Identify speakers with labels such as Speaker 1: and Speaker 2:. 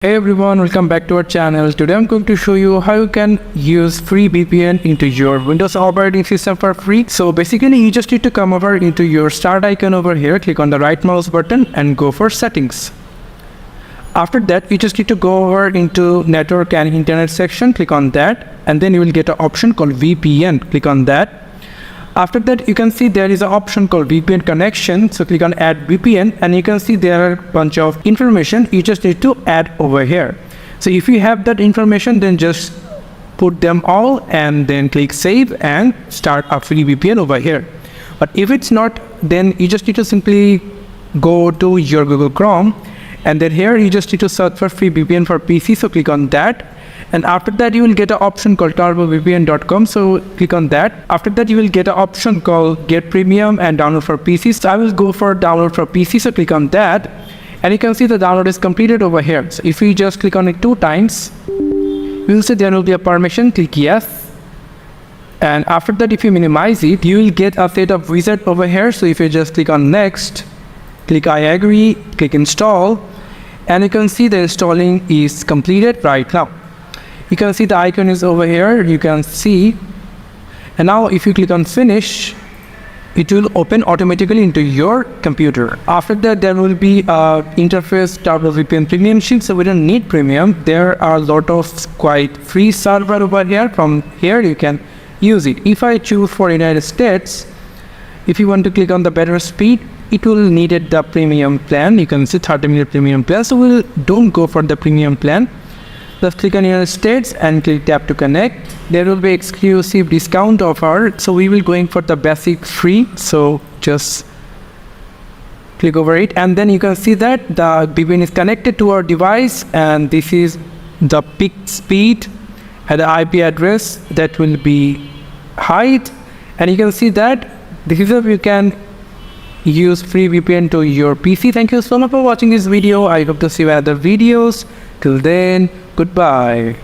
Speaker 1: Hey everyone, welcome back to our channel. Today I'm going to show you how you can use free VPN into your Windows operating system for free. So basically you just need to come over into your start icon over here, click on the right mouse button and go for settings. After that you just need to go over into network and internet section, click on that, and then you will get an option called VPN. Click on that. After that you can see there is an option called VPN connection, so click on add VPN and you can see there are a bunch of information you just need to add over here. So if you have that information, then just put them all and then click save and start a free VPN over here. But if it's not, then you just need to simply go to your Google Chrome and then here you just need to search for free VPN for PC, so click on that. And after that you will get an option called turbovpn.com, so click on that. After that you will get an option called get premium and download for PC, so I will go for download for PC, so click on that and you can see the download is completed over here. So if you just click on it 2 times, you will see there will be a permission, click yes. And after that if you minimize it, you will get a set of wizard over here. So if you just click on next, click I agree, click install, and you can see the installing is completed right now. You can see the icon is over here, you can see, and now if you click on finish, it will open automatically into your computer. After that there will be a interface TurboVPN premium sheet, so we don't need premium. There are a lot of quite free server over here. From here you can use it. If I choose for United States, if you want to click on the better speed, it will need the premium plan. You can see 30-minute premium plan, so we'll don't go for the premium plan. Just click on United States and click tap to connect. There will be exclusive discount offer, so we will going for the basic free, so just click over it and then you can see that the VPN is connected to our device and this is the peak speed and the IP address that will be height, and you can see that this is how you can use free VPN to your PC. Thank you so much for watching this video. I hope to see you in other videos. Till then, goodbye.